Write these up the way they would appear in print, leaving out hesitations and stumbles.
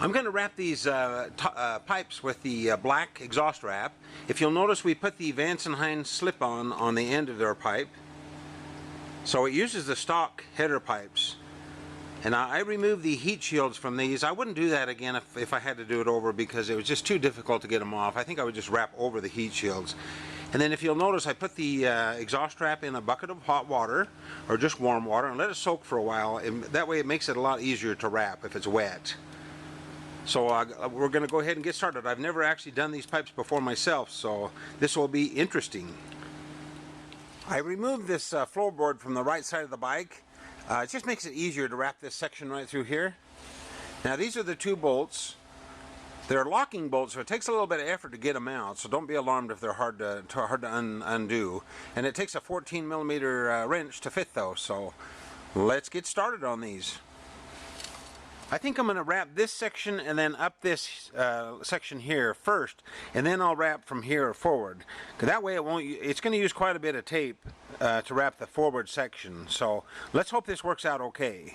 I'm going to wrap these pipes with the black exhaust wrap. If you'll notice, we put the Vance & Hines slip-on the end of their pipe. So it uses the stock header pipes. And I removed the heat shields from these. I wouldn't do that again if I had to do it over because it was just too difficult to get them off. I think I would just wrap over the heat shields. And then if you'll notice, I put the exhaust wrap in a bucket of hot water or just warm water and let it soak for a while. And that way it makes it a lot easier to wrap if it's wet. So we're going to go ahead and get started. I've never actually done these pipes before myself, so this will be interesting. I removed this floorboard from the right side of the bike. It just makes it easier to wrap this section right through here. Now these are the two bolts. They're locking bolts, so it takes a little bit of effort to get them out, so don't be alarmed if they're hard to undo. And it takes a 14mm wrench to fit those, so let's get started on these. I think I'm going to wrap this section and then up this section here first, and then I'll wrap from here forward. Because that way it's going to use quite a bit of tape to wrap the forward section. So let's hope this works out okay.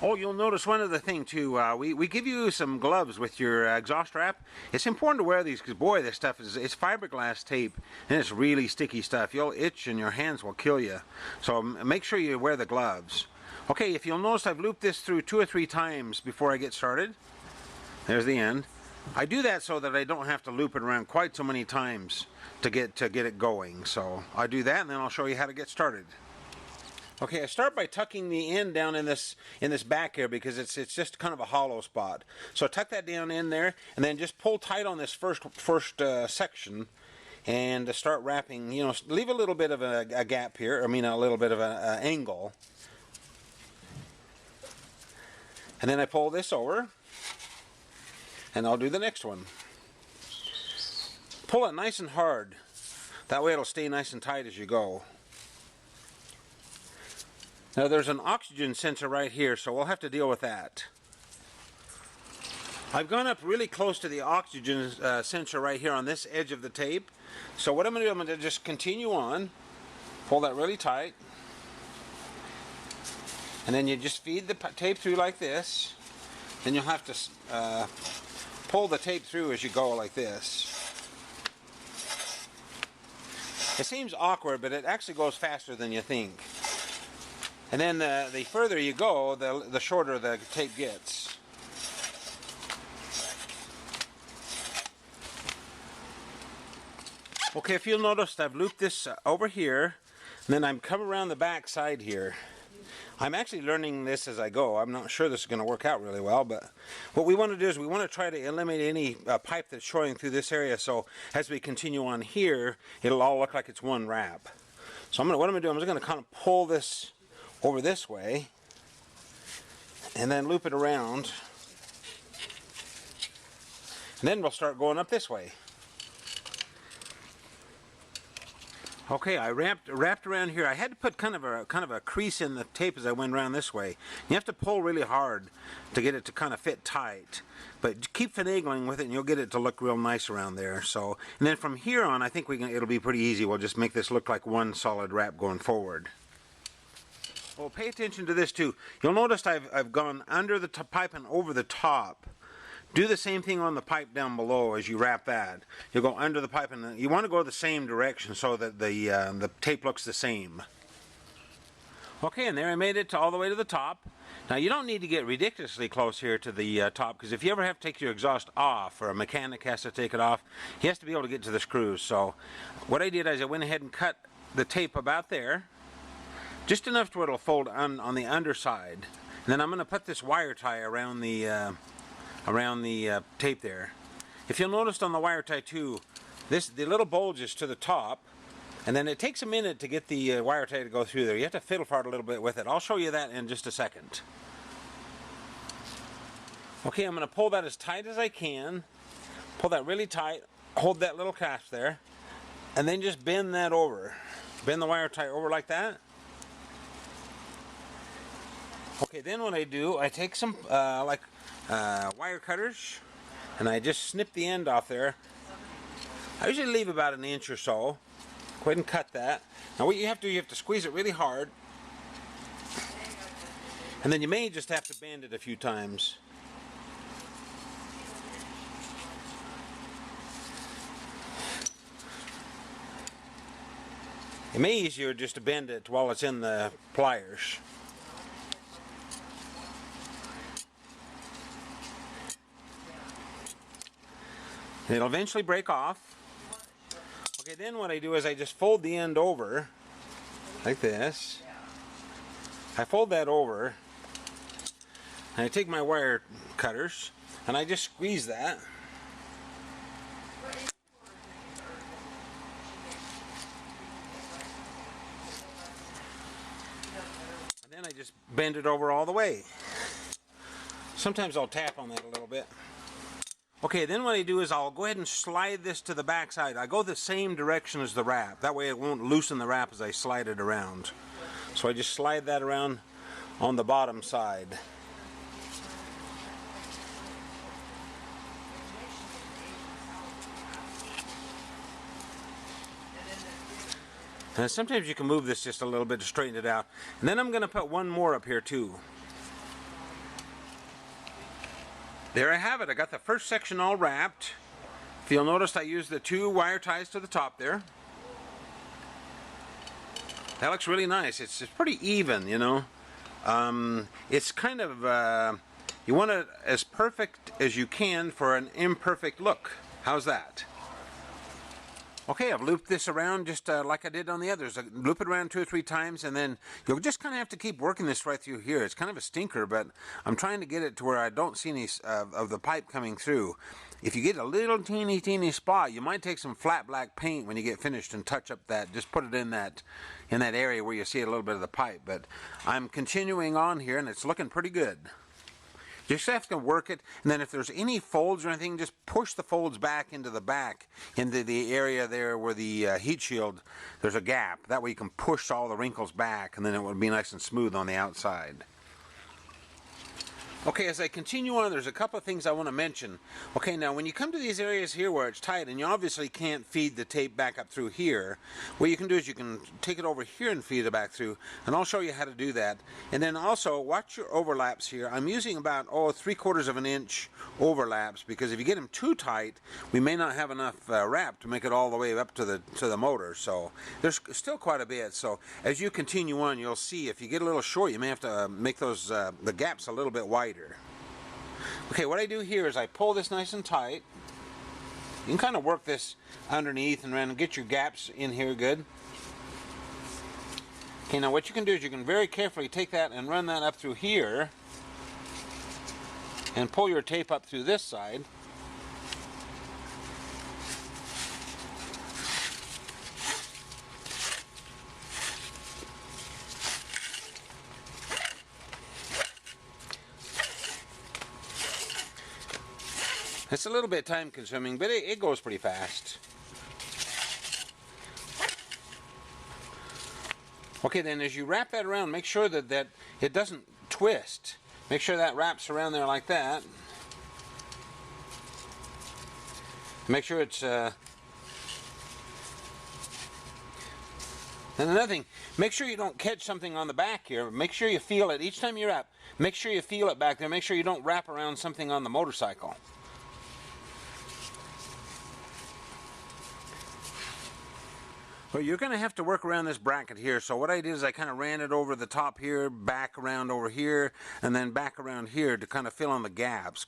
Oh, you'll notice one other thing too. We give you some gloves with your exhaust wrap. It's important to wear these because boy, this stuff it's fiberglass tape and it's really sticky stuff. You'll itch and your hands will kill you. So make sure you wear the gloves. Okay, if you'll notice, I've looped this through 2 or 3 times before I get started. There's the end. I do that so that I don't have to loop it around quite so many times to get it going. So I do that, and then I'll show you how to get started. Okay, I start by tucking the end down in this back here because it's just kind of a hollow spot. So tuck that down in there, and then just pull tight on this first section, and start wrapping. You know, leave a little bit of a gap here. I mean, a little bit of an angle. And then I pull this over, and I'll do the next one. Pull it nice and hard. That way it'll stay nice and tight as you go. Now there's an oxygen sensor right here, so we'll have to deal with that. I've gone up really close to the oxygen sensor right here on this edge of the tape. So what I'm going to do, I'm going to just continue on, pull that really tight. And then you just feed the tape through like this. Then you'll have to pull the tape through as you go like this. It seems awkward, but it actually goes faster than you think. And then the further you go, the shorter the tape gets. Okay, if you'll notice, I've looped this over here, and then I'm coming around the back side here. I'm actually learning this as I go. I'm not sure this is going to work out really well, but what we want to do is we want to try to eliminate any pipe that's showing through this area, so as we continue on here, it'll all look like it's one wrap. So what I'm going to do, I'm just going to kind of pull this over this way, and then loop it around, and then we'll start going up this way. Okay, I wrapped around here. I had to put kind of a crease in the tape as I went around this way. You have to pull really hard to get it to kind of fit tight, but keep finagling with it, and you'll get it to look real nice around there. So, and then from here on, I think it'll be pretty easy. We'll just make this look like one solid wrap going forward. Well, pay attention to this too. You'll notice I've gone under the pipe and over the top. Do the same thing on the pipe down below as you wrap that. You'll go under the pipe, and you want to go the same direction so that the tape looks the same. Okay, and there I made it all the way to the top. Now you don't need to get ridiculously close here to the top, because if you ever have to take your exhaust off, or a mechanic has to take it off, he has to be able to get to the screws. So what I did is I went ahead and cut the tape about there, just enough to where it'll fold on the underside. And then I'm going to put this wire tie around the tape there. If you'll notice on the wire tie too, the little bulge is to the top, and then it takes a minute to get the wire tie to go through there. You have to fiddle fart a little bit with it. I'll show you that in just a second. Okay, I'm going to pull that as tight as I can. Pull that really tight. Hold that little clasp there, and then just bend that over. Bend the wire tie over like that. Okay, then what I do, I take some wire cutters, and I just snip the end off there. I usually leave about an inch or so. Go ahead and cut that. Now what you have to do, you have to squeeze it really hard. And then you may just have to bend it a few times. It may be easier just to bend it while it's in the pliers. And it'll eventually break off. Okay, then what I do is I just fold the end over like this. I fold that over and I take my wire cutters and I just squeeze that. And then I just bend it over all the way. Sometimes I'll tap on that a little bit. Okay, then what I do is I'll go ahead and slide this to the back side. I go the same direction as the wrap. That way it won't loosen the wrap as I slide it around. So I just slide that around on the bottom side. And sometimes you can move this just a little bit to straighten it out. And then I'm going to put one more up here too. There I have it. I got the first section all wrapped. If you'll notice, I used the 2 wire ties to the top there. That looks really nice. It's pretty even, you know. It's kind of, you want it as perfect as you can for an imperfect look. How's that? Okay, I've looped this around just like I did on the others. I loop it around 2 or 3 times, and then you'll just kind of have to keep working this right through here. It's kind of a stinker, but I'm trying to get it to where I don't see any of the pipe coming through. If you get a little teeny spot, you might take some flat black paint when you get finished and touch up that. Just put it in that area where you see a little bit of the pipe. But I'm continuing on here, and it's looking pretty good. You just have to work it, and then if there's any folds or anything, just push the folds back into the back, into the area there where the heat shield, there's a gap. That way you can push all the wrinkles back, and then it will be nice and smooth on the outside. Okay, as I continue on, there's a couple of things I want to mention. Okay, now when you come to these areas here where it's tight, and you obviously can't feed the tape back up through here, what you can do is you can take it over here and feed it back through, and I'll show you how to do that. And then also, watch your overlaps here. I'm using about, 3/4 of an inch overlaps, because if you get them too tight, we may not have enough wrap to make it all the way up to the motor. So there's still quite a bit. So as you continue on, you'll see if you get a little short, you may have to make those the gaps a little bit wider. Okay, what I do here is I pull this nice and tight. You can kind of work this underneath and around and get your gaps in here good. Okay, now what you can do is you can very carefully take that and run that up through here and pull your tape up through this side. It's a little bit time consuming, but it goes pretty fast. Okay, then as you wrap that around, make sure that it doesn't twist. Make sure that wraps around there like that. Make sure it's... And another thing, make sure you don't catch something on the back here. Make sure you feel it. Each time you wrap, make sure you feel it back there. Make sure you don't wrap around something on the motorcycle. Well, you're going to have to work around this bracket here. So what I did is I kind of ran it over the top here, back around over here, and then back around here to kind of fill in the gaps.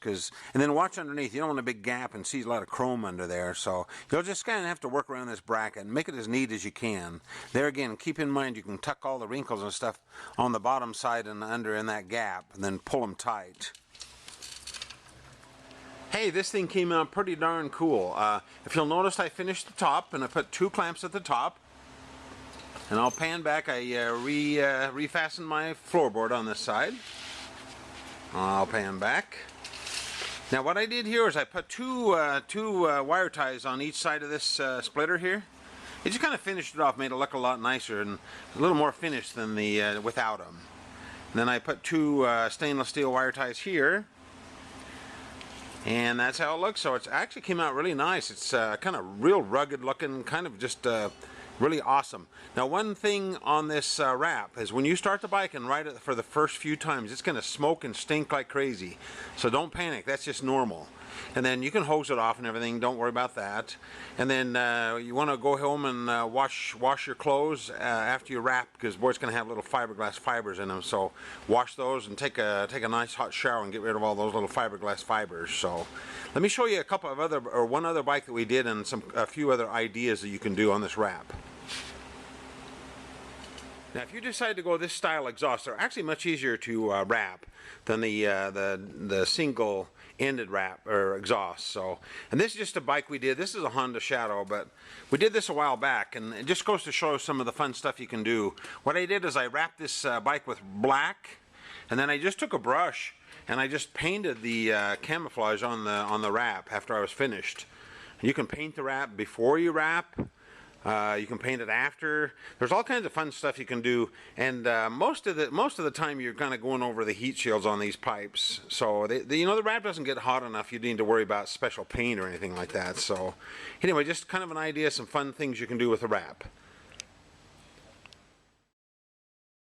And then watch underneath. You don't want a big gap and see a lot of chrome under there. So you'll just kind of have to work around this bracket and make it as neat as you can. There again, keep in mind you can tuck all the wrinkles and stuff on the bottom side and under in that gap, and then pull them tight. Hey, this thing came out pretty darn cool. If you'll notice, I finished the top, and I put 2 clamps at the top. And I'll pan back. I refastened my floorboard on this side. I'll pan back. Now what I did here is I put two wire ties on each side of this splitter here. It just kind of finished it off, made it look a lot nicer and a little more finished than the without them. And then I put 2 stainless steel wire ties here. And that's how it looks. So it actually came out really nice. It's kind of real rugged looking, kind of just Really awesome. Now, one thing on this wrap is when you start the bike and ride it for the first few times, it's going to smoke and stink like crazy. So don't panic. That's just normal. And then you can hose it off and everything. Don't worry about that. And then you want to go home and wash your clothes after you wrap, because boy, it's going to have little fiberglass fibers in them. So wash those and take a nice hot shower and get rid of all those little fiberglass fibers. So let me show you a couple of other, or one other bike that we did, and a few other ideas that you can do on this wrap. Now, if you decide to go this style exhaust, they're actually much easier to wrap than the single-ended wrap or exhaust. So, and this is just a bike we did. This is a Honda Shadow, but we did this a while back, and it just goes to show some of the fun stuff you can do. What I did is I wrapped this bike with black, and then I just took a brush and I just painted the camouflage on the wrap after I was finished. You can paint the wrap before you wrap. You can paint it after. There's all kinds of fun stuff you can do, and most of the time you're kind of going over the heat shields on these pipes. So you know, the wrap doesn't get hot enough. You need to worry about special paint or anything like that. So anyway, just kind of an idea, some fun things you can do with the wrap.